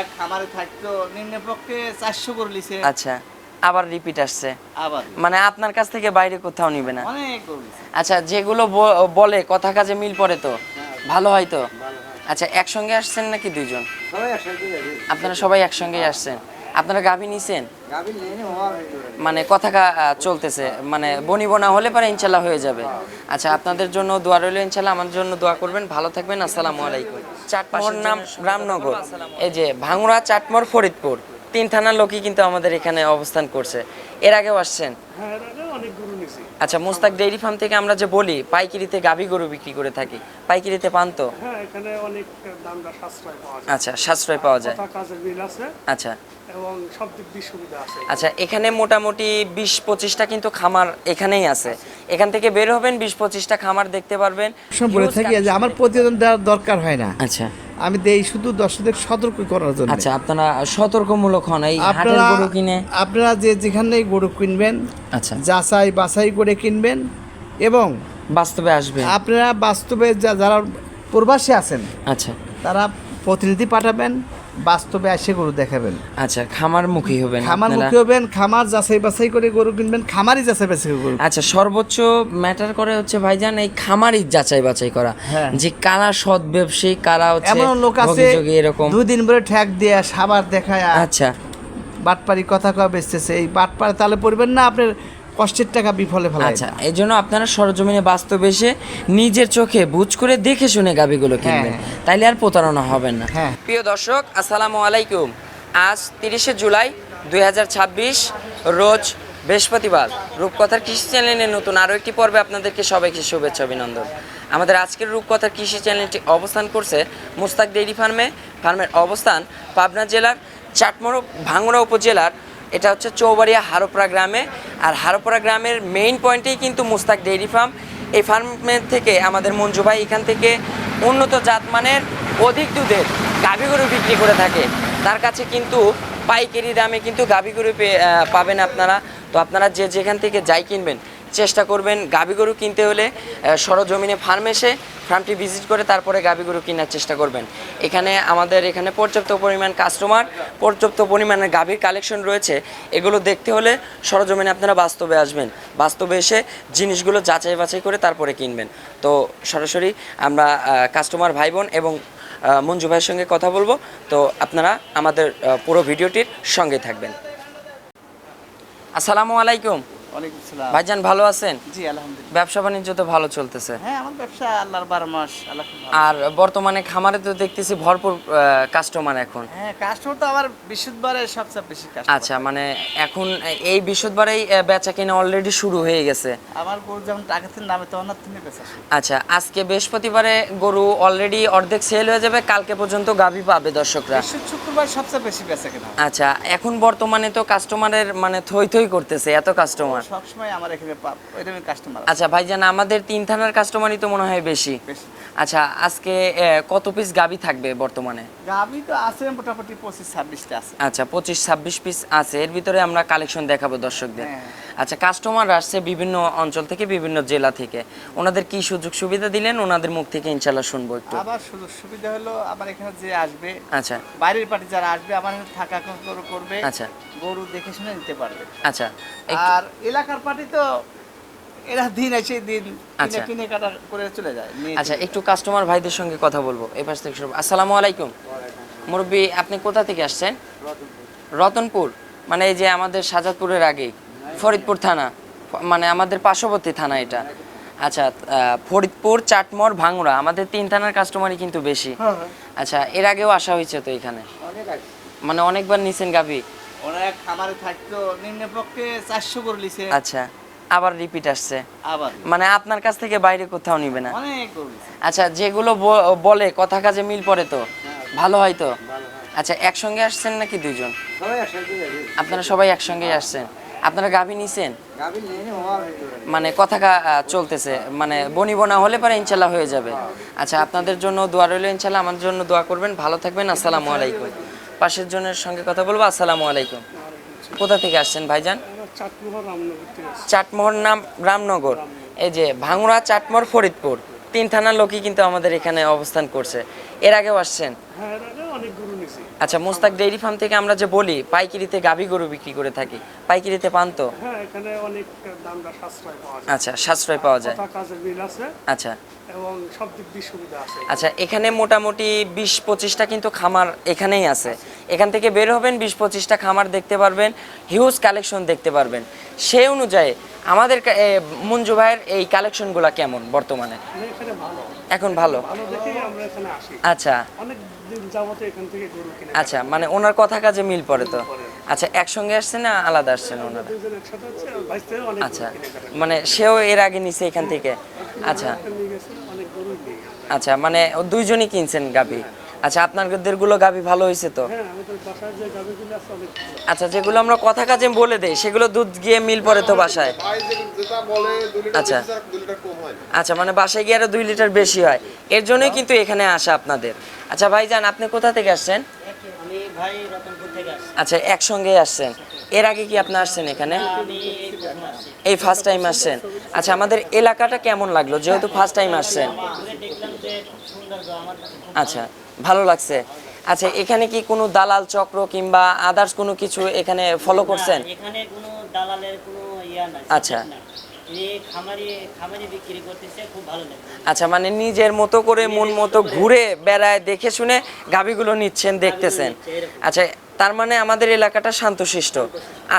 এক খামারে থাকতো নিম্নপক্ষে 400 করে লিছে। আচ্ছা, আবার রিপিট আসছে, আবার মানে আপনার কাছ থেকে বাইরে কোথাও নিবে না। অনেক করে লিছে। আচ্ছা, যেগুলো বলে কথা কাজে মিল পড়ে তো ভালো হয় তো। আচ্ছা, একসঙ্গে আসছেন নাকি দুইজন? সবাই একসাথে যাবে। আপনারা সবাই একসঙ্গেই আসছেন। আপনারা গাভী নিছেন? গাভী নিয়ে নে হওয়া হয়ে যাবে। মানে কথা চলতেছে, মানে বনিবনা হলে পরে ইনশাল্লাহ হয়ে যাবে। আচ্ছা, আপনাদের জন্য দোয়া রইল, ইনশাল্লাহ আমার জন্য দোয়া করবেন, ভালো থাকবেন। আসসালামু আলাইকুম। চাটমোহর নাম রামনগর, এই যে ভাঙুড়া, চাটমোহর, ফরিদপুর 3 থানার লোকই কিন্তু আমাদের এখানে অবস্থান করছে। এর আগেও আসছেন? হ্যাঁ, এর আগে অনেক গরু নিছি। আচ্ছা, মুস্তাক ডেইরি ফার্ম থেকে আমরা যে বলি পাইকারিতে গাভী গরু বিক্রি করে থাকি, পাইকারিতে পান তো? হ্যাঁ, এখানে অনেক দামটা সাশ্রয় পাওয়া যায়। আচ্ছা, সাশ্রয় পাওয়া যায়। কথা কাজের মিল আছে আচ্ছা এবং সব দিক দিয়ে সুবিধা আছে। আচ্ছা, এখানে মোটামুটি 20-25টা কিন্তু খামার এখানেই আছে। এখান থেকে বের হবেন, 20-25টা খামার দেখতে পারবেন। বলে থাকি যে আমার প্রতিবেদন দেওয়ার দরকার হয় না, আচ্ছা আমি দেই শুধু দর্শকদের সতর্ক করার জন্য। আচ্ছা, আপনারা সতর্কমূলক হন এই হাটের গরু কিনে। আপনারা যে যেখানেই গরু কিনবেন, আচ্ছা, যাচাই বাছাই করে কিনবেন এবং বাস্তবে আসবে। আপনারা বাস্তবে যারা প্রবাসী আছেন আচ্ছা তারা প্রতিনিধি পাঠাবেন, বাস্তবে এসে গরু দেখাবেন। আচ্ছা, খামার মুখী হবেন খামার আপনারা। মুখী হবেন, খামার যাচাই বাছাই করে গরু কিনবেন, খামারই যাচাই বাছাই করে গরু। আচ্ছা, সর্বোচ্চ ম্যাটার করে হচ্ছে ভাইজান এই খামারই যাচাই বাছাই করা, হ্যাঁ। যে কারা সৎ ব্যবসায়ী, কারা হচ্ছে এমন লোক আছে ভোগীযোগী এরকম। 2 দিন ধরে ঠ্যাক দিয়ে সাবার দেখায় আচ্ছা বাটপারি কথা কয়া বেচতেছে। এই বাটপারি তাহলে পড়বেন না, আপনার কষ্টের টাকা বিফলে ফেলায়। আচ্ছা, এই জন্য আপনারা সরজমিনে বাস্তবে এসে নিজের চোখে বুঝ করে দেখে শুনে গাভীগুলো কিনবেন, হ্যাঁ। তাইলে আর প্রতারণা হবেন না। হ্যাঁ। প্রিয় দর্শক, আসসালামু আলাইকুম। আজ 30শে জুলাই 2026 রোজ বৃহস্পতিবার। রূপকথার কৃষি চ্যানেলের নতুন আরও একটি পর্বে আপনাদেরকে সবাইকে শুভেচ্ছা অভিনন্দন। আমাদের আজকের রূপকথার কৃষি চ্যানেলটি অবস্থান করছে মুস্তাক ডেইরি ফার্মে। ফার্মের অবস্থান পাবনা জেলার চাটমোহর ভাঙড়া উপজেলার, এটা হচ্ছে চৌবাড়িয়া হারোপাড়া গ্রামে। আর হারোপাড়া গ্রামের মেইন পয়েন্টেই কিন্তু মুস্তাক ডেইরি ফার্ম। এই ফার্মের থেকে আমাদের মঞ্জু ভাই এখান থেকে উন্নত জাতমানের অধিক দুধের গাভী গরু বিক্রি করে থাকে। তার কাছে কিন্তু পাইকারি দামে কিন্তু গাভী গরু পাবেন আপনারা। তো আপনারা যে যেখান থেকে যাই কিনবেন, চেষ্টা করবেন গাভী গরু কিনতে হলে সরজমিনে ফার্ম এসে ফার্মটি ভিজিট করে তারপরে গাভী গরু কেনার চেষ্টা করবেন। আমাদের এখানে পর্যাপ্ত পরিমাণ কাস্টমার, পর্যাপ্ত পরিমাণের গাভীর কালেকশন রয়েছে। এগুলো দেখতে হলে সরজমিনে আপনারা বাস্তবে আসবেন, বাস্তবে এসে জিনিসগুলো যাচাই বাছাই করে তারপরে কিনবেন। তো সরাসরি আমরা কাস্টমার ভাই বোন এবং মঞ্জু ভাইয়ের সঙ্গে কথা বলবো। তো আপনারা আমাদের পুরো ভিডিওটির সঙ্গে থাকবেন। আসসালামু আলাইকুম। ওয়ালাইকুম আসসালাম। ভাইজান ভালো আছেন? জি আলহামদুলিল্লাহ। ব্যবসা বাণিজ্য তো ভালো চলতেছে? হ্যাঁ, আমার ব্যবসা আল্লাহর 12 মাস, আল্লাহ খুব ভালো। আর বর্তমানে খামারে তো দেখতেছি ভরপুর কাস্টমার এখন। হ্যাঁ, কাস্টমার তো আমার বৃহস্পতিবারে সবচেয়ে বেশি কাস্টমার। আচ্ছা, মানে এখন এই বৃহস্পতিবারেই বেচা কিনা অলরেডি শুরু হয়ে গেছে। আমার গরু যেমন টাকাতে নামে তখন আর তুমি বেচা শুরু। আচ্ছা, আজকে বৃহস্পতিবারে গরু অলরেডি অর্ধেক সেল হয়ে যাবে, কালকে পর্যন্ত গাভী পাবে দর্শকরা। শুক্রবার সবচেয়ে বেশি বেচা কেনা। আচ্ছা, এখন বর্তমানে তো কাস্টমারের মানে থই থই করতেছে, এত কাস্টমার। সবসময় আমার এখানে ওইরকম কাস্টমার। আচ্ছা ভাইজান, আমাদের 3 থানার কাস্টমারই তো মনে হয় বেশি। আচ্ছা, আজকে কত পিস গাভী থাকবে বর্তমানে? গাভী তো আছে মোটামুটি 25-26টা আছে। আচ্ছা, 25-26 পিস আছে। এর ভিতরে আমরা কালেকশন দেখাবো দর্শকদের। হ্যাঁ। আচ্ছা, কাস্টমার আসছে বিভিন্ন অঞ্চল থেকে, বিভিন্ন জেলা থেকে। ওনাদের কি সুযোগ সুবিধা দিলেন, ওনাদের মুখ থেকে ইনশাল্লাহ শুনবো একটু। আবার সুযোগ সুবিধা হলো আমার এখানে যে আসবে, আচ্ছা বাইরের পার্টি যারা আসবে আমার এখানে থাকা গরু করবে, আচ্ছা গরু দেখে শুনে নিতে পারবে। আচ্ছা আর এলাকার পার্টি তো এরা দিন এসে দিন আচ্ছা। কিনে কাটা করে চলে যায়। আচ্ছা, একটু কাস্টমার ভাইদের সঙ্গে কথা বলবো। এই পাশ থেকে শুরু। আসসালামু আলাইকুম। মুরব্বী, আপনি কোথা থেকে আসছেন? রতনপুর, মানে এই যে আমাদের শাহজাদপুরের আগে ফরিদপুর থানা, মানে আমাদের পার্শ্ববর্তী থানা এটা। আচ্ছা, ফরিদপুর, চাটমোহর, ভাঙড়া, আমাদের 3 থানার কাস্টমারই কিন্তু বেশি। আচ্ছা, এর আগেও আসা হয়েছে তো এখানে? মানে অনেকবার নিছেন গাভী? ওরা এক খামারে থাকতো নিম্নপক্ষে 400 করে লিছে। আচ্ছা, আবার রিপিট আসছে, আবার মানে আপনার কাছ থেকে বাইরে কোথাও নিবে না। অনেক করে লিছে। আচ্ছা, যেগুলো বলে কথা কাজে মিল পড়ে তো ভালো হয় তো। আচ্ছা, একসঙ্গে আসছেন নাকি দুইজন? সবাই একসাথে যাবে। আপনারা সবাই একসঙ্গেই আসছেন। আপনারা গাভী নিছেন? গাভী নিয়ে নে হওয়া হয়ে যাবে। মানে কথা চলতেছে, মানে বনিবনা হলে পরে ইনশাল্লাহ হয়ে যাবে। আচ্ছা, আপনাদের জন্য দোয়া রইল, ইনশাল্লাহ আমার জন্য দোয়া করবেন, ভালো থাকবেন। আসসালামু আলাইকুম। পাশের জনের সঙ্গে কথা বলবো। আসসালামু আলাইকুম। কোথা থেকে আসছেন ভাইজান? চাটমোহর রামনগর থেকে আসছি। চাটমোহর নাম রামনগর, এই যে ভাঙড়া, চাটমোহর, ফরিদপুর 3 থানার লোকই কিন্তু আমাদের এখানে অবস্থান করছে। এর আগেও আসছেন? হ্যাঁ, এর আগে অনেক গরু নিছি। আচ্ছা, মুস্তাক ডেইরি ফার্ম থেকে আমরা যে বলি পাইকারিতে গাভী গরু বিক্রি করে থাকি, পাইকারিতে পান তো? হ্যাঁ, এখানে অনেক দামটা সাশ্রয় পাওয়া যায়। আচ্ছা, সাশ্রয় পাওয়া যায়। কথা কাজের মিল আছে আচ্ছা এবং সব দিক দিয়ে সুবিধা আছে। আচ্ছা, এখানে মোটামুটি 20-25টা কিন্তু খামার এখানেই আছে। এখান থেকে বের হবেন, 20-25টা খামার দেখতে পারবেন, হিউজ কালেকশন দেখতে পারবেন। সেই অনুযায়ী আমাদের মঞ্জু ভাইয়ের এই কালেকশনগুলো কেমন বর্তমানে? এখানে ভালো, এখন ভালো। ভালো দেখেই আমরা এখানে আসি। আচ্ছা অনেক দিন যাবত এখান থেকে গরু কিনে। আচ্ছা, মানে ওনার কথা কাজে মিল পড়ে তো? আচ্ছা, একসঙ্গে আসছেন না আলাদা আসছেন ওনারা? দুজন একসাথে হচ্ছে, ভাই থেকে অনেক আচ্ছা, গরু কিনে ফেলে। মানে সেও এর আগে নিছে এখান থেকে? আচ্ছা নিয়ে গেছে, অনেক গরু নিয়ে গেছে। আচ্ছা, মানে দুইজনই কিনছেন গাভী। আচ্ছা, আপনাদেরগুলো গাভী ভালো হয়েছে তো? হ্যাঁ, আমাদের বাসায় যে গাভিগুলো আছে অনেক ভালো। আচ্ছা, যেগুলো আমরা কথা কাজে বলে দেই সেগুলো দুধ গিয়ে মিল পড়ে তো বাসায়? আচ্ছা আচ্ছা, মানে বাসায় গিয়ে আরো 2 লিটার বেশি হয়, এর জন্যই কিন্তু এখানে আসা আপনাদের। আচ্ছা ভাইজান, আপনি কোথা থেকে আসছেন? আমি ভাই রতনপুর থেকে আসছি। আচ্ছা, একসঙ্গে আসছেন। এর আগে কি আপনি আসছেন এখানে? আমি এই প্রথম আসছি। এই ফার্স্ট টাইম আসছেন? আচ্ছা, আমাদের এলাকাটা কেমন লাগলো যেহেতু ফার্স্ট টাইম আসছেন? ঘুরে দেখলাম যে খুব সুন্দর, আমার কাছে খুব আচ্ছা, ভালো লাগছে। আচ্ছা, এখানে কি কোনো দালাল চক্র কিংবা আদার্স কোনো কিছু এখানে ফলো করছেন? না, এখানে কোনো দালালের কোনো ইয়া নাই। আচ্ছা। নাই। এই খামারি বিক্রি করতেছে, খুব ভালো লাগে। আচ্ছা, মানে নিজের মতো করে মন মতো ঘুরে বেড়ায় দেখে শুনে গাভীগুলো নিচ্ছেন, দেখতেছেন। আচ্ছা, তার মানে আমাদের এলাকাটা শান্তশিষ্ট,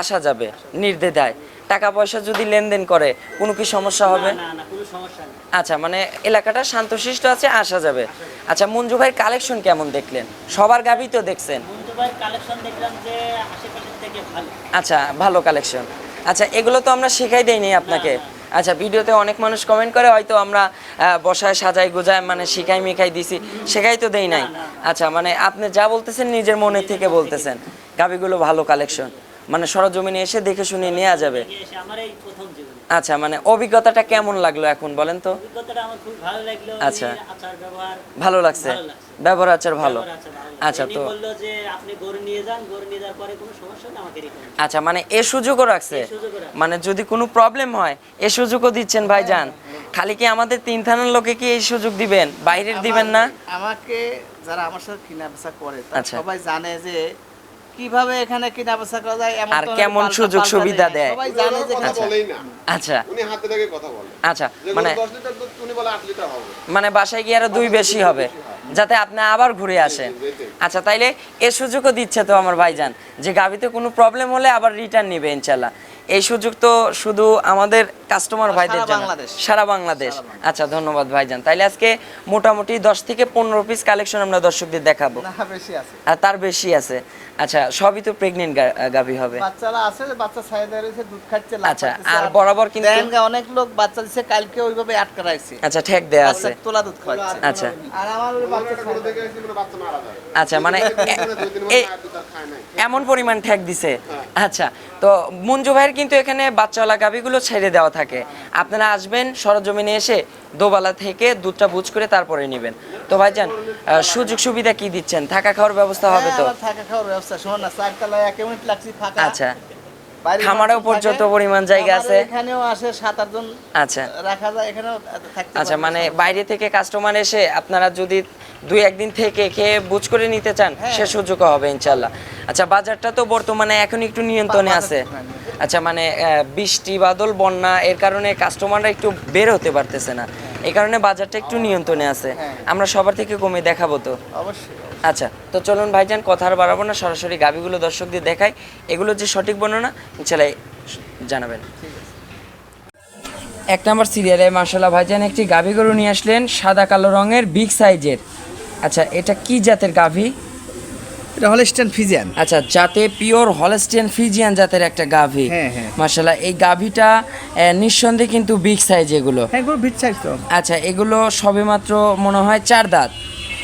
আসা যাবে নির্দ্বিধায়। টাকা পয়সা যদি লেনদেন করে কোনো কি সমস্যা হবে? না না, কোনো সমস্যা নেই। আচ্ছা, মানে এলাকাটা শান্তশিষ্ট আছে, আসা যাবে। আচ্ছা, মঞ্জু ভাইয়ের কালেকশন কেমন দেখলেন? সবার গাভী তো দেখছেন? মঞ্জু ভাইয়ের কালেকশন দেখলাম যে আশেপাশের থেকে ভালো। আচ্ছা, ভালো কালেকশন। আচ্ছা, এগুলো তো আমরা শেখাই দেইনি আপনাকে। আচ্ছা, ভিডিওতে অনেক মানুষ কমেন্ট করে হয়তো আমরা বসায় সাজাই গোজায় মানে শিখাই মিখাই দিছি, শেখাই তো দেই নাই। আচ্ছা, মানে আপনি যা বলতেছেন নিজের মনে থেকে বলতেছেন। গাভীগুলো ভালো কালেকশন, মানে সরজমিনে এসে দেখে শুনে নেওয়া যাবে। এসে আমার এই প্রথম জীবন, আচ্ছা, মানে অভিজ্ঞতাটা কেমন লাগলো এখন বলেন তো? অভিজ্ঞতাটা আমার খুব ভালো লাগলো। আচ্ছা। এর আচার ব্যবহার ভালো লাগছে, ভালো লাগছে। ব্যবহার আচার ভালো। ব্যবহার আচার ভালো লাগছে। আচ্ছা, এমনি তো বললো যে আপনি গরু নিয়ে যান, গরু নিয়ে যাওয়ার পরে কোনো সমস্যা নেই, আমাকে রিকমেন্ড। আচ্ছা, মানে এ সুযোগও রাখছে, এই সুযোগও রাখছে। মানে যদি কোনো প্রবলেম হয় এ সুযোগও দিচ্ছেন ভাইজান। খালি কি আমাদের 3 থানার লোকে কি এই সুযোগ দিবেন, বাইরের দিবেন না? আমাকে যারা আমার সাথে কিনা বেচা করে তারা আচ্ছা। সবাই জানে যে কিভাবে এখানে কিনা বেচা করা যায়, এমন আর তো অনেক কেমন পাল্টা সুযোগ পাল্টা সুবিধা নেই। দেয়। সবাই জানে যে কথা বলেই না, আচ্ছা উনি হাতে থেকে কথা বলে। আচ্ছা, যে মানে 10 লিটার দুধ উনি বলে 8 লিটার হবে। মানে বাসায় গিয়ে আরো 2 বেশি হবে যাতে আপনি আবার ঘুরে আসেন। আচ্ছা, তাইলে এ সুযোগও দিচ্ছে তো আমার ভাইজান যে গাভীতে কোনো প্রবলেম হলে আবার রিটার্ন নিবে ইনশাল্লাহ। এই সুযোগ তো শুধু আমাদের কাস্টমার ভাইদের জন্য, বাংলাদেশ। সারা বাংলাদেশ। আচ্ছা, ধন্যবাদ ভাইজান। তাইলে আজকে মোটামুটি 10 থেকে 15 পিস কালেকশন আমরা দর্শকদের দেখাবো। না বেশি আছে, আর তার বেশি আছে। আচ্ছা, সবই তো প্রেগনেন্ট গাভী হবে। বাচ্চারা আছে, বাচ্চা ছাইদা রয়েছে, দুধ খাচ্ছে, আচ্ছা, আর বরাবর কিন্তু অনেক লোক বাচ্চা দিছে, কালকে ওইভাবে আটকা রাখছে, আচ্ছা ঠেক দেয়া আছে। বাচ্চা তোলা দুধ খাওয়াচ্ছে। আচ্ছা আর আমার ওই বাচ্চা গরু দেখে এসেছি মানে বাচ্চা মারা যায়। আচ্ছা, মানে 2 দিন মানে আর দুধ আর খায় নাই। এমন পরিমাণ ঠেক দিছে। আচ্ছা, তো মঞ্জু ভাইয়ের কিন্তু এখানে বাচ্চাওয়ালা গাভীগুলো ছেড়ে দেওয়া থাকে। আপনারা আসবেন সরজমিনে এসে দোবালা থেকে দুধটা বুঝ করে তারপরে নেবেন। তো ভাইজান, সুযোগ সুবিধা কি দিচ্ছেন? থাকা খাওয়ার ব্যবস্থা হবে তো? হ্যাঁ, আমার থাকা খাওয়ার ব্যবস্থা, শোন না, 4 তলায় 1 মিনিট লাগছে ফাঁকা। আচ্ছা, বাইরে খামারেও বাচ্চা পর্যাপ্ত থাকে, পরিমাণ জায়গা আছে। আমাদের এখানেও আসে 7-8 জন আচ্ছা রাখা যায়, এখানেও থাকতে আচ্ছা, পারবে, মানে সমস্যা নেই। বাইরে থেকে কাস্টমার এসে আপনারা যদি 2-1 দিন থেকে খেয়ে বুঝ করে নিতে চান সে সুযোগও হবে ইনশাল্লাহ। আচ্ছা, বাজারটা তো বর্তমানে এখন একটু নিয়ন্ত্রণে আছে। আচ্ছা, মানে বৃষ্টি বাদল বন্যা এর কারণে কাস্টমাররা একটু বের হতে পারতেছে না, এই কারণে বাজারটা একটু নিয়ন্ত্রণে আছে। আমরা সবার থেকে কমে দেখাবো তো? অবশ্যই। আচ্ছা, তো চলুন ভাইজান, কথা আর বাড়াবো না, সরাসরি গাভীগুলো দর্শকদের দেখাই। এগুলো যে সঠিক বর্ণনা ইনশাল্লাহ জানাবেন। 1 নম্বর সিরিয়ালে মাশাআল্লাহ ভাইজান একটি গাভী গরু নিয়ে আসলেন, সাদা কালো রঙের, বিগ সাইজের। আচ্ছা, এটা কি জাতের গাভী? এটা হলস্টাইন ফ্রিজিয়ান। আচ্ছা, জাতে পিওর হলস্টিয়ান ফ্রিজিয়ান জাতের একটা গাভী। হ্যাঁ, হ্যাঁ। মাশাআল্লাহ, এই গাভীটা নিঃসন্দেহে কিন্তু বিগ সাইজ এগুলো। হ্যাঁ, এগুলো বিট সাইজ তো। আচ্ছা, এগুলো সবেমাত্র মনে হয় 4 দাঁত।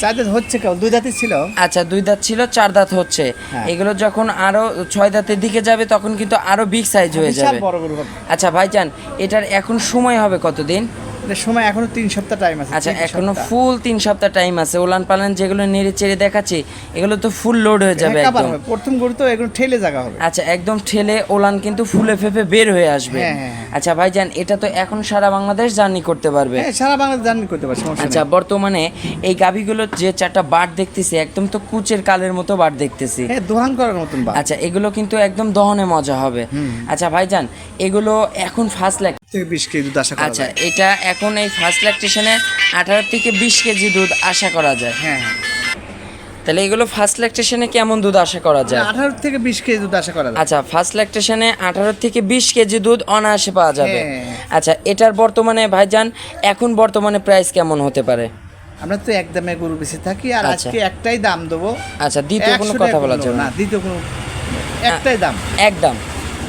4 দাঁত হচ্ছে, কেউ 2 দাঁতই ছিল। আচ্ছা, 2 দাঁত ছিল, 4 দাঁত হচ্ছে। হ্যাঁ। এগুলো যখন আরো 6 দাঁতের দিকে যাবে তখন কিন্তু আরো বিগ সাইজ হয়ে বিশাল যাবে। বড় গরু হবে। আচ্ছা ভাইজান, এটার এখন সময় হবে কতদিন? এটার সময় এখনো 3 সপ্তাহ টাইম আছে। আচ্ছা 3 এখনো সপ্তাহ। ফুল 3 সপ্তাহ টাইম আছে। ওলান পালান যেগুলো নেড়ে চেড়ে দেখাচ্ছি এগুলো তো ফুল লোড হয়ে যাবে হ্যাঁ, কাবার একদম। হবে। প্রথম গরু তো এগুলো ঠেলে জায়গা হবে। আচ্ছা একদম ঠেলে ওলান কিন্তু ফুলে ফেপে বের হয়ে আসবে। হ্যাঁ, হ্যাঁ, হ্যাঁ। আচ্ছা ভাইজান এটা তো এখন সারা বাংলাদেশ জার্নি করতে পারবে। হ্যাঁ, সারা বাংলাদেশ জার্নি করতে পারে, সমস্যা আচ্ছা নেই। বর্তমানে এই গাভীগুলোর যে 4টা বাট দেখতেছি একদম তো কুচের কালের মতো বাট দেখতেছি। হ্যাঁ, দোহান করার মতন বা। আচ্ছা এগুলো কিন্তু একদম দহনে মজা হবে। আচ্ছা ভাইজান এগুলো এখন ফার্স্ট ল্যাক থেকে 20 কেজি দুধ আশা করা আচ্ছা যায়। এটা এখন এই ফার্স্ট ল্যাকটেশনে 18 থেকে 20 কেজি দুধ আশা করা যায়। হ্যাঁ, হ্যাঁ। তাহলে এগুলো ফার্স্ট ল্যাকটেশনে কেমন দুধ আশা করা যায়? 18 থেকে 20 কেজি দুধ আশা করা যায়। আচ্ছা ফার্স্ট ল্যাকটেশনে 18 থেকে 20 কেজি দুধ অনায়াসে পাওয়া যাবে। হ্যাঁ। আচ্ছা এটার বর্তমানে ভাইজান এখন বর্তমানে প্রাইস কেমন হতে পারে? আমরা তো একদমে গরু বেশি থাকি আর আচ্ছা। আজকে একটাই দাম দেবো। আচ্ছা দ্বিতীয় কোনো 100 কথা টাকা বলা কমলো যাবে না, না। দ্বিতীয় কোনো একটাই দাম একদম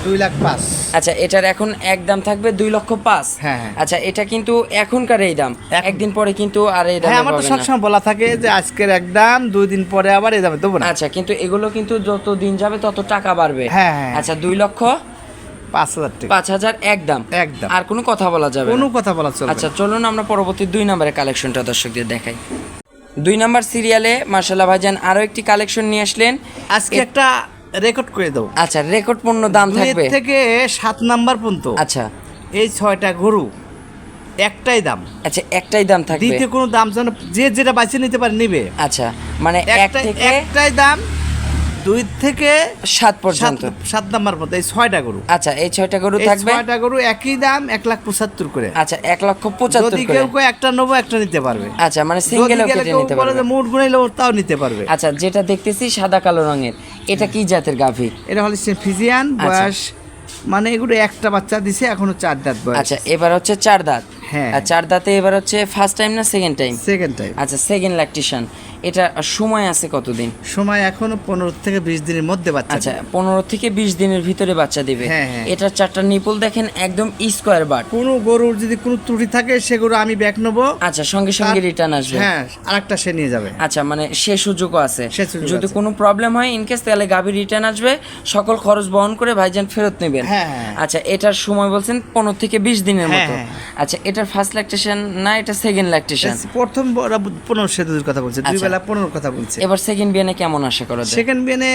2,05,000। আচ্ছা এটার এখন একদম থাকবে 2,05,000। হ্যাঁ, হ্যাঁ। আচ্ছা এটা কিন্তু এখনকার এই দাম, এখন- একদিন পরে কিন্তু আর এই হ্যাঁ, দামে আমার তো পাবে না। সবসময় বলা থাকে যে আজকের একদম 2 দিন পরে আবার এই দামে দেবো না। আচ্ছা কিন্তু এগুলো কিন্তু যত দিন যাবে তত টাকা বাড়বে। হ্যাঁ, হ্যাঁ। আচ্ছা 2,05,000 5,000 টাকা একদম। একদম। আর কোনো কথা বলা যাবে কোনো না। কথা বলা চলবে আচ্ছা না। চলুন আমরা পরবর্তী 2 নম্বরের কালেকশনটা দর্শকদের দেখাই। 2 নম্বর সিরিয়ালে মার্শাল্লাহ ভাইজান আরো একটি কালেকশন নিয়ে আসলেন। আজকে একটা রেকর্ড করে দেবো। আচ্ছা রেকর্ড পণ্য দাম 2 থাকবে। থেকে 7 নাম্বার পর্যন্ত আচ্ছা এই 6টা গরু একটাই দাম। আচ্ছা একটাই দাম থাকবে। দ্বিতীয় কোনো দাম যেন যে যেটা বাঁচিয়ে নিতে পারে নিবে। আচ্ছা মানে 1 থেকে একটাই দাম 2 থেকে 7 পর্যন্ত। 7 নাম্বার পর্যন্ত এই 6টা গরু। আচ্ছা এই 6টা গরু এই থাকবে। 6টা গরু একই দাম 1,75,000 করে। আচ্ছা 1,75,000 যদি করে। কেউ একটা নেবো একটা নিতে পারবে। আচ্ছা মানে যদি সিঙ্গেলও গেলে কেটে কেউ নিতে বলে পারবে। যে মুড গুনাইলো তাও নিতে পারবে। আচ্ছা যেটা দেখতেছি সাদা কালো রঙের এটা কি জাতের গাভী? এটা হলো ফিজিয়ান, আচ্ছা। বয়স মানে এগুলো একটা বাচ্চা দিছে এখনো 4 দাঁত বয়স। আচ্ছা এবার হচ্ছে 4 দাঁত। হ্যাঁ। আর 4 দাঁতে এবার হচ্ছে ফার্স্ট টাইম না সেকেন্ড টাইম? Second time. আচ্ছা সেকেন্ড ল্যাকটেশন। এটা সময় আছে কতদিন? সময় এখনো 15 থেকে 20 দিনের মধ্যে বাচ্চা আচ্ছা দিবে। 15 থেকে 20 দিনের ভিতরে বাচ্চা দিবে। হ্যাঁ, হ্যাঁ। এটার 4টা নিপল দেখেন একদম স্কোয়ার বাট। কোনো গরুর যদি কোনো ত্রুটি থাকে সে গরু আমি ব্যাক নেবো। আচ্ছা সঙ্গে সঙ্গে রিটার্ন আসবে। হ্যাঁ, আরেকটা সে নিয়ে যাবে। আচ্ছা মানে সে সুযোগও আছে। সে সুযোগ যদি আছে। কোনো প্রবলেম হয় ইনকেস তাহলে গাভী রিটার্ন আসবে, সকল খরচ বহন করে ভাইজান ফেরত নেবেন। হ্যাঁ, হ্যাঁ। আচ্ছা এটার সময় বলছেন 15 থেকে 20 দিনের হ্যাঁ, মতো। হ্যাঁ। আচ্ছা এটার ফার্স্ট ল্যাকটেশন না এটা সেকেন্ড ল্যাকটেশন? প্রথম 15 সেদুর কথা বলছে, 2 আচ্ছা। বেলা 15 কথা বলছে। এবার সেকেন্ড বিয়ানে কেমন আশা করা যায়? সেকেন্ড বিয়ানে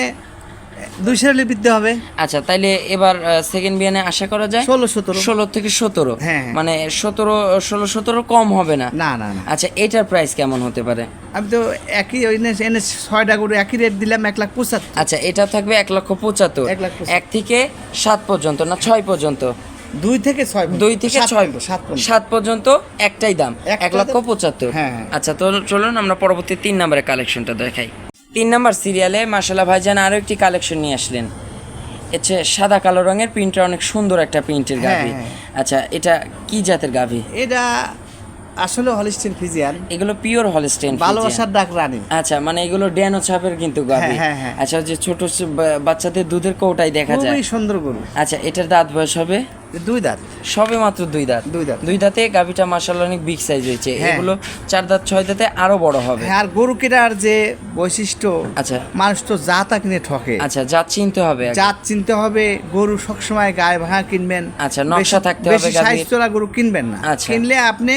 200 হলে বিদ্যে হবে। আচ্ছা তাইলে এবার সেকেন্ড বিয়ানে আশা করা যায় 16-17 16 থেকে 17। হ্যাঁ, হ্যাঁ। মানে 16 কম হবে না? না না না, আচ্ছা এটার প্রাইস কেমন হতে পারে? আমি তো একই ওই এনে 6টা গরু একই রেট দিলাম 1,75,000। আচ্ছা এটা থাকবে 1,75,000। 1,75,000 1 থেকে 7 পর্যন্ত না 6 পর্যন্ত? 2 থেকে 6 2 থেকে 6 7 7 পর্যন্ত একটাই দাম একটা 1,75,000। হ্যাঁ, হ্যাঁ। আচ্ছা তো চলুন আমরা পরবর্তী 3 নম্বরের কালেকশনটা দেখাই। 3 নম্বর সিরিয়ালে মাশাআল্লাহ ভাইজান আরো একটি কালেকশন নিয়ে আসলেন। হচ্ছে সাদা কালো রঙের, প্রিন্টটা অনেক সুন্দর একটা প্রিন্টের গাভী। হ্যাঁ। আচ্ছা এটা কি জাতের গাভী? এটা আসলে হলিস্টিন ফিজিয়ান, এগুলো পিওর হলস্টেইন ভালোবাসার ডাক রানী। আচ্ছা মানে এগুলো ড্যানো ছাপের কিন্তু গাভী। হ্যাঁ, হ্যাঁ। আচ্ছা যে ছোট বাচ্চাদের দুধের কৌটাই দেখা যায়। খুবই সুন্দর গরু। আচ্ছা এটার দাঁত বয়স হবে? 2 দাঁত। সবে মাত্র 2 দাঁত। 2 দাঁত। 2 দাঁতে গাভীটা মাশাআল্লাহ অনেক বিগ সাইজ হয়েছে। হ্যাঁ। এগুলো 4 দাঁত 6 দাঁতে আরো বড় হবে। হ্যাঁ, আর গরু কেনার যে বৈশিষ্ট্য, আচ্ছা মানুষ তো জাত কিনে ঠকে। আচ্ছা জাত চিনতে হবে আগে। জাত চিনতে হবে। গরু সবসময় গায়ে ভাঙা কিনবেন। আচ্ছা, নকশা থাকতে হবে বেশি গাভীর। সাইজ তোলা গরু কিনবেন না। আচ্ছা। কিনলে আপনি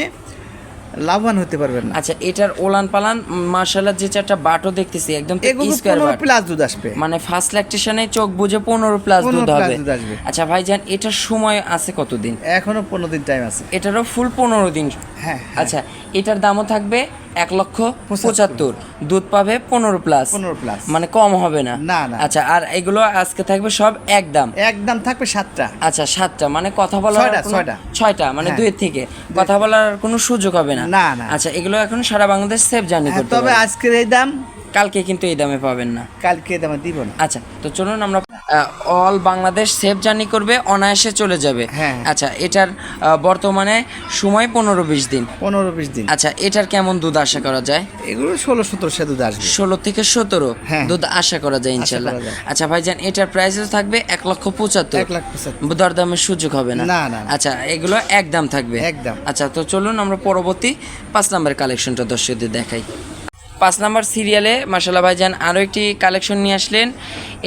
লাভবান হতে পারবেন না। আচ্ছা এটার ওলান পালান মাশাআল্লাহ যে 4টা বাটও দেখতেছি একদম এগুলো স্কয়ার 15 বাট। প্লাস দুধ আসবে। মানে ফার্স্ট ল্যাকটেশনে চোখ বুঝে 15 প্লাস 15 দুধ plus হবে। দুধ আসবে। আচ্ছা ভাইজান এটার সময় আছে কতদিন? এখনো 15 দিন টাইম আছে। এটারও ফুল 15 দিন। হ্যাঁ, আচ্ছা এটার দামও থাকবে 1,75,000। দুধ পাবে 15 প্লাস। 15 প্লাস। মানে কম হবে না? না, না। আচ্ছা আর এগুলো আজকে থাকবে সব একদম? একদম থাকবে 7টা। আচ্ছা 7টা মানে কথা বলার 6টা মানে হ্যাঁ। 2 থেকে কথা বলার কোনো সুযোগ হবে না? না, না। আচ্ছা এগুলো এখন সারা বাংলাদেশ সেফ জার্নি হ্যাঁ, করতে তবে পারবে। আজকের এই দাম কালকে কিন্তু এই দামে পাবেন না। কালকে এই দামে দিব না। আচ্ছা তো চলুন আমরা অল বাংলাদেশ সেফ জার্নি করবে, অনায়াসে চলে যাবে। হ্যাঁ। আচ্ছা এটার বর্তমানে সময় 15-20 দিন। 15-20 দিন। আচ্ছা এটার কেমন দুধ আশা করা যায়? এগুলো 16-17 সে দুধ আসবে। 16 থেকে 17 হ্যাঁ। দুধ আশা করা যায় ইনশাল্লাহ। করা যায়। আচ্ছা ভাইজান এটার প্রাইসও থাকবে 1,75,000। 1,75,000 দরদামের সুযোগ হবে না? না, না, না। আচ্ছা এগুলো একদম থাকবে? একদম। আচ্ছা তো চলুন আমরা পরবর্তী 5 নম্বর কালেকশনটা দর্শকদের দেখাই। 5 নম্বর সিরিয়ালে মাশাআল্লাহ ভাইজান আরও একটি কালেকশন নিয়ে আসলেন।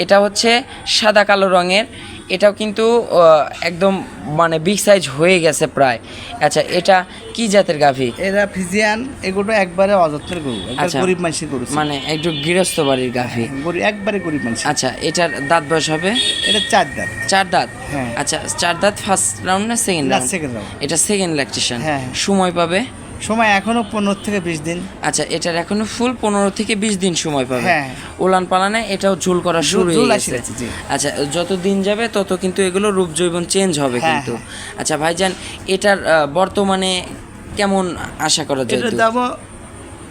এটা হচ্ছে সাদা কালো রঙের। এটাও কিন্তু একদম মানে বিগ সাইজ হয়ে গেছে প্রায়। আচ্ছা এটা কি জাতের গাভী? এরা ফিজিয়ান, এগুলো একবারে অযত্নের গরু, একবার আচ্ছা। গরিব মানুষের গরু, মানে একটু গৃহস্থ বাড়ির গাভী। গরিব, একবারে গরিব মানুষ। আচ্ছা এটার দাঁত বয়স হবে? এটা 4 দাঁত। 4 দাঁত। হ্যাঁ। আচ্ছা 4 দাঁত ফার্স্ট রাউন্ড না সেকেন্ড না, রাউন্ড? second round। এটা সেকেন্ড ল্যাকটেশন। হ্যাঁ। সময় পাবে? সময় এখনো 15 থেকে 20 দিন। আচ্ছা এটার এখনো ফুল 15 থেকে 20 দিন সময় পাবে। হ্যাঁ। উলান পালানে এটাও ঝুল করা শুরু হয়ে ঝুল গেছে। আসে গেছে, জি। আচ্ছা যত দিন যাবে তত কিন্তু এগুলো রূপ জৈবন চেঞ্জ হবে হ্যাঁ, কিন্তু। আচ্ছা ভাইজান এটার বর্তমানে কেমন আশা করা যায়? এটার দুধ? দামও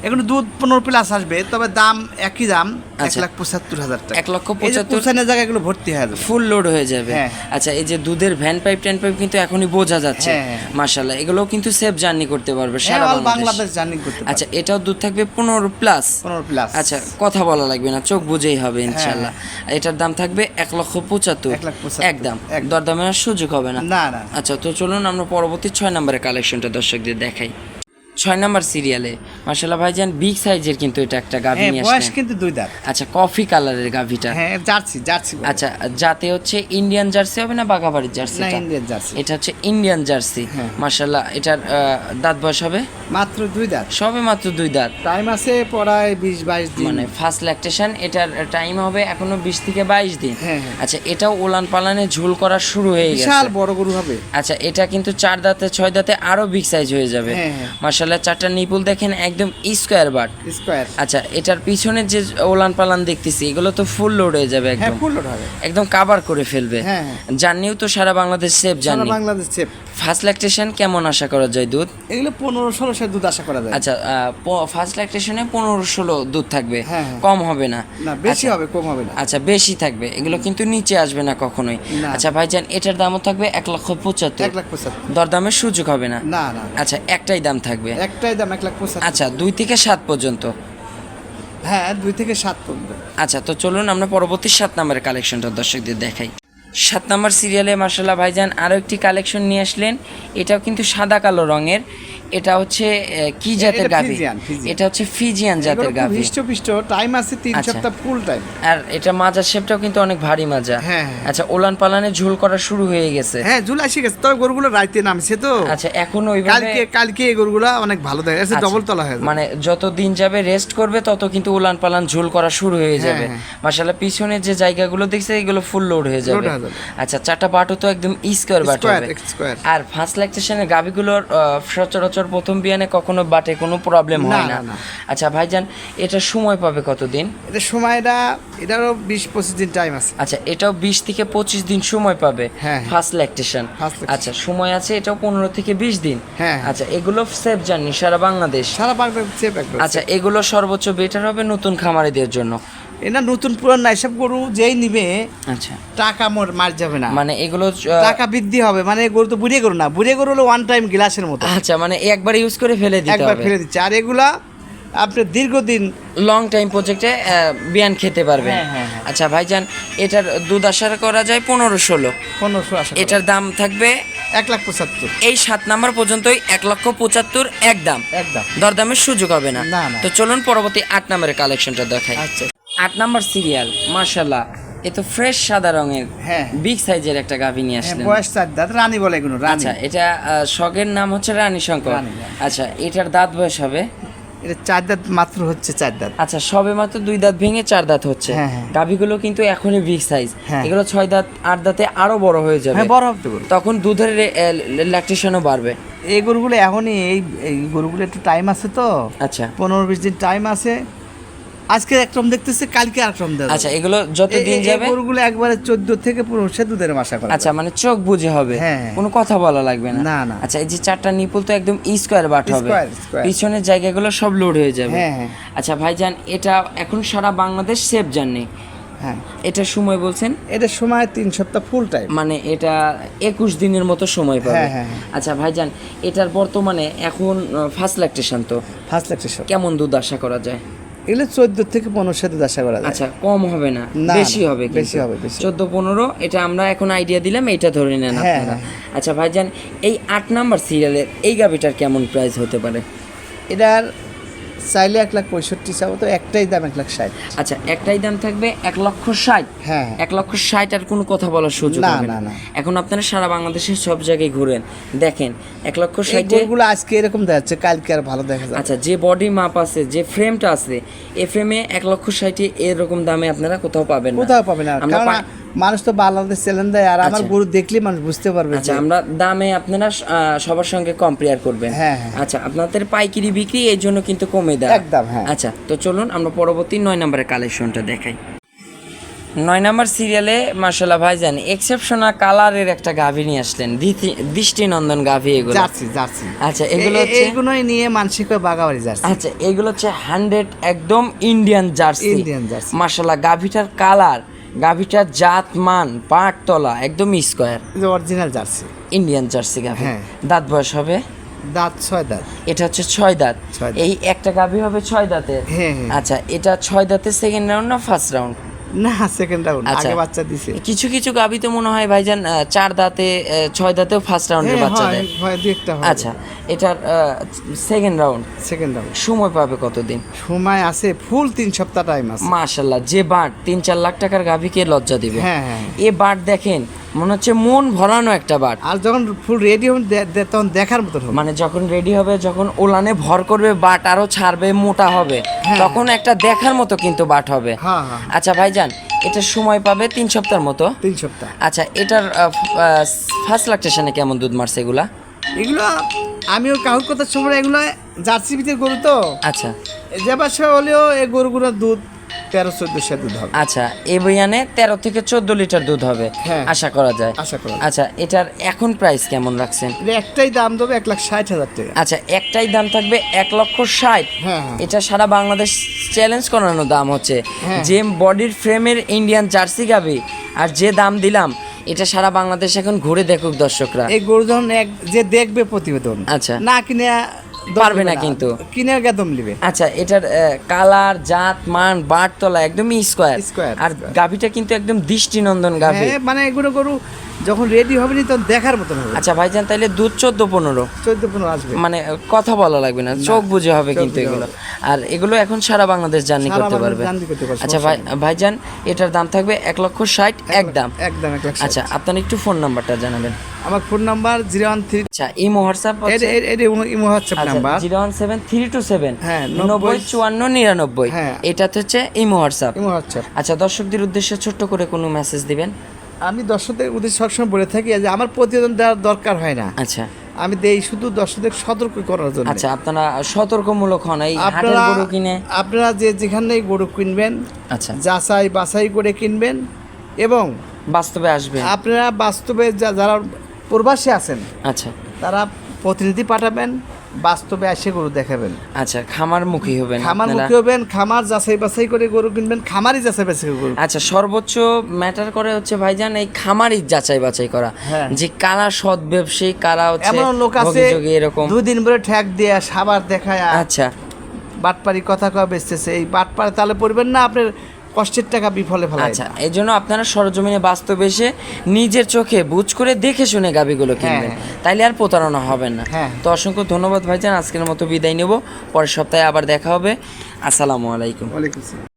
এখন দুধ 15 প্লাস আসবে, তবে দাম একই দাম, আচ্ছা। 1,75,000 টাকা। 1,75,000 পৌঁছানোর জায়গায় এগুলো ভর্তি হয়ে যাবে। ফুল লোড হয়ে যাবে। হ্যাঁ। আচ্ছা এই যে দুধের ভ্যান পাইপ ট্যান পাইপ কিন্তু এখনই বোঝা যাচ্ছে। হ্যাঁ। মাশাআল্লাহ এগুলো কিন্তু সেফ জার্নি করতে পারবে হ্যাঁ, সারা all বাংলাদেশ। বাংলাদেশ জার্নি করতে পারবে। আচ্ছা এটাও দুধ থাকবে 15 প্লাস। 15 প্লাস। আচ্ছা কথা বলা লাগবে না, চোখ বুঝেই হবে ইনশাআল্লাহ। এটার দাম থাকবে 1,75,000 1,75,000 একদম। একদম। দরদামের আর সুযোগ হবে না। না, না। আচ্ছা তো চলুন আমরা পরবর্তী 6 নম্বরের কালেকশনটা দর্শকদের দেখাই। 6 নম্বর সিরিয়ালে মাশাআল্লাহ ভাইজান বিগ সাইজের কিন্তু এটা একটা গাভী হ্যাঁ, নিয়ে বয়স আসছেন। কিন্তু 2 দাঁত। আচ্ছা কফি কালারের গাভীটা। হ্যাঁ, জার্সি বলে। আচ্ছা যাতে হচ্ছে ইন্ডিয়ান জার্সি হবে না বাঘাবাড়ির জার্সি? না, ইন্ডিয়ান জার্সি। এটা হচ্ছে ইন্ডিয়ান জার্সি। হ্যাঁ। মাশাআল্লাহ এটার দাঁত বয়স হবে? মাত্র 2 দাঁত। সবে মাত্র 2 দাঁত। টাইম আছে প্রায় 20-22 দিন। মানে ফার্স্ট ল্যাকটেশন, এটার টাইম হবে এখনো 20 থেকে 22 দিন। হ্যাঁ, হ্যাঁ। আচ্ছা এটাও উলান পালানে ঝুল করা শুরু হয়ে গেছে। বিশাল বড় গরু হবে। আচ্ছা এটা কিন্তু 4 দাঁতে 6 দাঁতে আরো বিগ সাইজ হয়ে যাবে। হ্যাঁ, হ্যাঁ। মাশাআল্লাহ 4টা নিপুল দেখেন একদম স্কোয়ার বাট। স্কয়ার। আচ্ছা এটার পিছনে যে উলান পালান দেখতেছি এগুলো তো ফুল লোড হয়ে যাবে হ্যাঁ, একদম। ফুল লোড হবে। একদম কাভার করে ফেলবে। হ্যাঁ, হ্যাঁ। জার্নিও তো সারা বাংলাদেশ সেফ সারা journey. Bangladesh cheap. First lactation কেমন আশা করা যায় দুধ? এগুলো 15-16 দুধ আশা করা যায়। আচ্ছা ফার্স্ট ল্যাকটেশনে 15-16 দুধ থাকবে। হ্যাঁ, হ্যাঁ। কম হবে না? না, বেশি আচ্ছা। হবে, কম হবে না। আচ্ছা বেশি থাকবে, এগুলো কিন্তু নিচে আসবে না কখনোই। না। আচ্ছা ভাইজান এটার দামও থাকবে 1,75,000। 1,75,000। দরদামের সুযোগ হবে না? না, না। আচ্ছা একটাই দাম থাকবে? একটাই দাম 1,75,000। আচ্ছা 2 থেকে 7 পর্যন্ত। হ্যাঁ, 2 থেকে 7 পর্যন্ত। আচ্ছা তো চলুন আমরা পরবর্তী 7 নম্বরের কালেকশনটা দর্শকদের দেখাই। 7 নম্বর সিরিয়ালে মাশাআল্লাহ ভাইজান আরও একটি কালেকশন নিয়ে আসলেন। এটাও কিন্তু সাদা কালো রঙের। এটা হচ্ছে কি জাতের এটা গাভী? ফিজিয়ান। এটা হচ্ছে ফিজিয়ান জাতের গাভী। হিষ্ট টাইম আছে 3 আচ্ছা। সপ্তাহ ফুল টাইম। আর এটা মাজার শেপটাও কিন্তু অনেক ভারী মাজা। হ্যাঁ, হ্যাঁ। আচ্ছা ওলান পালানে ঝুল করা শুরু হয়ে গেছে। হ্যাঁ, জুল আসে গেছে, তবে গরুগুলো রাইতে নামছে তো। আচ্ছা এখন ওইভাবে কালকে এই গরুগুলো অনেক ভালো দেখা যাচ্ছে, আচ্ছা, ডবল তলা হয়ে যাবে। মানে যত দিন যাবে রেস্ট করবে তত কিন্তু উলান পালান ঝুল করা শুরু হয়ে যাবে। হ্যাঁ। মাশাআল্লাহ পিছনে যে জায়গাগুলো দেখছে এগুলো ফুল লোড হয়ে যাবে। Load হয়ে যাবে। আচ্ছা 4টা বাটু তো একদম স্কোয়ার বাট হবে। স্কয়ার। আর ফার্স্ট ল্যাকটেশনের গাভীগুলোর সচরাচর প্রথম বিয়ানে কখনো বাটে কোনো প্রবলেম না, হয় না। না, না। আচ্ছা ভাইজান এটা সময় পাবে কতদিন? এটা সময়টা, এটারও 20-25 দিন টাইম আছে। আচ্ছা এটাও 20 থেকে 25 দিন সময় পাবে। হ্যাঁ। First lactation. First lactation। আচ্ছা সময় আছে এটাও 15 থেকে 20 দিন। হ্যাঁ। আচ্ছা এগুলো সেফ জার্নি সারা বাংলাদেশ। সারা বাংলাদেশ চেপ একদম। আচ্ছা এগুলো সর্বোচ্চ বেটার হবে নতুন খামারিদের জন্য। এটা নতুন পুরান না, এসব গরু যেই নিবে আচ্ছা টাকা মার যাবে না, মানে এগুলো টাকা বৃদ্ধি হবে। মানে গরু তো বুড়ে গরু না, বুড়ে গরু হলো ওয়ান টাইম গ্লাসের মতো, আচ্ছা মানে একবার ইউজ করে ফেলে দিতে একবার হবে। ফেলে দিচ্ছে। আর এগুলা আপনি দীর্ঘদিন লং টাইম প্রজেক্টে বিয়ান খেতে পারবেন। হ্যাঁ, হ্যাঁ, হ্যাঁ। আচ্ছা ভাইজান এটার দুধ আশা করা যায় 15-16। 1500 আসা করা। এটার দাম থাকবে 1,75,000 এই 7 নাম্বার পর্যন্তই 1,75,000 একদম। একদম। দরদামের সুযোগ হবে না। না, না। তো চলুন পরবর্তী 8 নম্বরের কালেকশনটা দেখাই। আচ্ছা। 8 নাম্বার সিরিয়াল মাশাআল্লাহ এ তো ফ্রেশ সাদা রঙের হ্যাঁ। বিগ সাইজের একটা গাভী নিয়ে হ্যাঁ, আসলেন। বয়স 4 দাঁত, রানী বলে এগুলো, রানী। আচ্ছা এটা শখের নাম হচ্ছে রানী শঙ্কর। রানী। আচ্ছা এটার দাঁত বয়স হবে? এটা 4 দাঁত মাত্র হচ্ছে, 4 দাঁত। আচ্ছা সবে মাত্র 2 দাঁত ভেঙে 4 দাঁত হচ্ছে। হ্যাঁ, হ্যাঁ। গাভীগুলো কিন্তু এখনই বিগ সাইজ। হ্যাঁ। এগুলো 6 দাঁত 8 দাঁতে আরো বড় হয়ে যাবে। হ্যাঁ, বড় হবে গরু। তখন দুধের ল্যাকটেশনও বাড়বে। এই গরুগুলো এখনই, এই গরুগুলো একটু টাইম আছে তো। আচ্ছা 15-20 দিন টাইম আছে। আজকে একরকম দেখতেছে, কালকে আরেকরকম দেবে। আচ্ছা এগুলো যত দিন যাবে গরুগুলো একবারে 14 থেকে 15 দুধের আশা করা। আচ্ছা মানে চোখ বুঝে হবে, হ্যাঁ, হ্যাঁ। কোনো কথা বলা লাগবে না। না, না। আচ্ছা এই যে 4টা নিপুল তো একদম স্কোয়ার বাট হবে। স্কয়ার। পিছনের জায়গাগুলো সব লোড হয়ে যাবে। হ্যাঁ, হ্যাঁ। আচ্ছা ভাইজান এটা এখন সারা বাংলাদেশ সেফ জার্নি। হ্যাঁ, এটা সময় বলছেন এটা সময় 3 সপ্তাহ ফুল টাইম। মানে এটা 21 দিনের মতো সময় পাবে। হ্যাঁ, হ্যাঁ, হ্যাঁ। আচ্ছা ভাইজান এটার বর্তমানে এখন ফার্স্ট ল্যাকটেশন তো ফার্স্ট ল্যাকটেশন। কেমন দুধ আশা করা যায়? এগুলো 14 থেকে 15 দুধ আশা করা যায়। আচ্ছা কম হবে না, না, বেশি না, হবে কিন্তু। বেশি হবে, বেশি। 14-15 এটা আমরা এখন আইডিয়া দিলাম, এইটা ধরে নেন হ্যাঁ, আপনারা। হ্যাঁ। আচ্ছা ভাইজান এই 8 নাম্বার সিরিয়ালের এই গাভিটার কেমন প্রাইস হতে পারে? এটার চাইলে 1,65,000 চাবো, তো একটাই দাম 1,60,000। আচ্ছা, একটাই দাম থাকবে 1,60,000। হ্যাঁ। 1,60,000 আর কোনো কথা বলার সুযোগ না, হবে না, না। না। এখন আপনারা সারা বাংলাদেশের সব জায়গায় ঘুরেন, দেখেন এই 1,60,000 গরুগুলো আজকে এরকম দেখা যাচ্ছে, কালকে আর ভালো দেখা যাবে। আচ্ছা, যে বডি মাপ আছে, যে ফ্রেমটা আছে, এই ফ্রেমে 1,60,000 এরকম দামে আপনারা কোথাও পাবেন না। কোথাও পাবে না, আমরা কারণ মানুষ তো বাংলাদেশ চ্যালেঞ্জ দেয়, আর আমার আচ্ছা। গরু দেখলে মানুষ বুঝতে পারবে। আচ্ছা, যে আমরা দামে আপনারা সবার সঙ্গে কম্পেয়ার করবেন। হ্যাঁ, হ্যাঁ। আচ্ছা, আপনাদের পাইকারি বিক্রি এই জন্য কিন্তু কমে দেয় একদম, হ্যাঁ। আচ্ছা, তো চলুন আমরা পরবর্তী 9 নম্বরের কালেকশনটা দেখাই। 9 নম্বর সিরিয়ালে মাশাআল্লাহ ভাইজান এক্সেপশনাল কালারের একটা গাভী নিয়ে আসলেন, দৃষ্টিনন্দন গাভী এগুলো। Jersey jersey. আচ্ছা, এগুলো হচ্ছে এইগুলোই নিয়ে মানসিক বাগাবাড়ি জার্সি। আচ্ছা, এগুলো হচ্ছে 100 একদম ইন্ডিয়ান জার্সি। Indian jersey. মাশাআল্লাহ, গাভীটার কালার, গাভীটার জাত মান, পাটতলা একদম square original jersey Indian jersey গাভী। হ্যাঁ। দাঁত বয়স হবে, দাঁত 6 দাঁত। এটা হচ্ছে 6 দাঁত। 6 দাঁত। এই একটা গাভী হবে 6 দাঁতের। হ্যাঁ, হ্যাঁ। আচ্ছা, এটা 6 দাঁতের সেকেন্ড রাউন্ড না ফার্স্ট রাউন্ড? না, সেকেন্ড রাউন্ড, আচ্ছা। আগে বাচ্চা দিছে। কিছু কিছু গাভী তো মনে হয় ভাইজান 4 দাঁতে 6 দাঁতেও ফার্স্ট রাউন্ডের হ্যাঁ, বাচ্চা হয়, দেয়। হয়, দুই একটা হয়। আচ্ছা, এটার সেকেন্ড রাউন্ড, সেকেন্ড রাউন্ড সময় পাবে কতদিন? সময় আছে, ফুল 3 সপ্তাহ টাইম আছে। মাশাল্লাহ, যে বাট 3-4 লাখ টাকার গাভীকে লজ্জা দিবে। হ্যাঁ, হ্যাঁ। এ বাট দেখেন, মনে হচ্ছে মন ভরানো একটা বাট। আর যখন ফুল রেডি হবে তখন দেখার মতো হবে। মানে যখন রেডি হবে, যখন ওলানে ভর করবে, বাট আরো ছাড়বে, মোটা হবে, হ্যাঁ। তখন একটা দেখার মতো কিন্তু বাট হবে। হ্যাঁ, হ্যাঁ। আচ্ছা ভাইজান, এটা সময় পাবে 3 সপ্তাহের মতো। 3 সপ্তাহ। আচ্ছা, এটার ফার্স্ট ল্যাকটেশনে কেমন দুধ মারছে এগুলা? এগুলো আমিও কাহুর কথা শুনবো না, এগুলো জার্সি ভিতরে গরু তো। আচ্ছা যে বাসা হলেও এই গরুগুলোর দুধ 13-14 দুধ হবে। আচ্ছা, এই বইয়ানে 13 থেকে 14 লিটার দুধ হবে, হ্যাঁ। আশা করা যায়। আশা করা যায়। আচ্ছা, এটার এখন প্রাইস কেমন রাখছেন? এর একটাই দাম দেবে 1,60,000 টাকা। আচ্ছা, একটাই দাম থাকবে 1,60,000। হ্যাঁ, হ্যাঁ। এটা সারা বাংলাদেশ চ্যালেঞ্জ করানো দাম হচ্ছে। হ্যাঁ। যে বডির ফ্রেমের ইন্ডিয়ান জার্সি গাভী আর যে দাম দিলাম, এটা সারা বাংলাদেশ এখন ঘুরে দেখুক দর্শকরা। এই গরু যখন যে দেখবে প্রতিবেদন, আচ্ছা। না কিনে পারবে না কিন্তু। কিনে গেদম নিবে। আচ্ছা, এটার কালার, জাত মান, বাটতলা একদমই স্কয়ার। Square, আর square। গাভীটা কিন্তু একদম দৃষ্টিনন্দন গাভী। হ্যাঁ, মানে এগুলো গরু যখন রেডি হবে নি তখন দেখার মতন হবে। আচ্ছা ভাইজান, তাইলে দুধ 14-15, 14-15 আসবে। মানে কথা বলা লাগবে না, চোখ বুঝে হবে চোখ কিন্তু বুঝে এগুলো। হবে। আর এগুলো এখন সারা বাংলাদেশ জার্নি সারা করতে বাংলাদেশ পারবে। journey করতে পারবে, আচ্ছা সমস্যা ভাইজান, এটার দাম থাকবে 1,60,000 একদম। একদম 1,60,000। আচ্ছা, আপনার একটু ফোন নাম্বারটা জানাবেন। আমার ফোন নাম্বার 013। আচ্ছা, ইমো হোয়াটসঅ্যাপ হচ্ছে এটা হোয়াটসঅ্যাপ নাম্বার। 017-327 হ্যাঁ, 90-54-99। হ্যাঁ। এটা হচ্ছে ইমো হোয়াটসঅ্যাপ। Imo WhatsApp. আচ্ছা, দর্শকদের উদ্দেশ্যে ছোট্ট করে কোনো মেসেজ দিবেন? আমি দর্শকদের উদ্দেশ্যে সবসময় বলে থাকি যে আমার প্রতিবেদন দেওয়ার দরকার হয় না, আচ্ছা আমি দেই শুধু দর্শকদের সতর্ক করার জন্য। আচ্ছা, আপনারা সতর্কমূলক হন এই হাটের আপনারা গরু কিনে। আপনারা যেখানেই গরু কিনবেন, আচ্ছা, যাচাই বাছাই করে কিনবেন, এবং বাস্তবে আসবে। আপনারা বাস্তবে যারা প্রবাসী আছেন আচ্ছা তারা প্রতিনিধি পাঠাবেন, বাস্তবে এসে গরু দেখাবেন। আচ্ছা, খামার মুখী হবেন খামার আপনারা। মুখী হবেন, খামার যাচাই বাছাই করে গরু কিনবেন, খামারই যাচাই বাছাই করে গরু। আচ্ছা, সর্বোচ্চ ম্যাটার করে হচ্ছে ভাইজান এই খামারই যাচাই বাছাই করা, হ্যাঁ। যে কারা সৎ ব্যবসায়ী, কারা হচ্ছে এমন লোক আছে ভোগীযোগী এরকম। 2 দিন ধরে ঠ্যাক দিয়ে সাবার দেখায় আচ্ছা বাটপারি কথা কয়া বেচতেছে। এই বাটপারে তাহলে পড়বেন না, আপনার কষ্টের টাকা বিফলে ফেলায়। আচ্ছা, এই জন্য আপনারা সরজমিনে বাস্তবে এসে নিজের চোখে বুঝ করে দেখে শুনে গাভীগুলো কিনবেন, হ্যাঁ। তাইলে আর প্রতারণা হবেন না। হ্যাঁ। তো অসংখ্য ধন্যবাদ ভাইজান, আজকের মতো বিদায় নেব, পরের সপ্তাহে আবার দেখা হবে। আসসালামু আলাইকুম। ওয়ালাইকুম আসসালাম।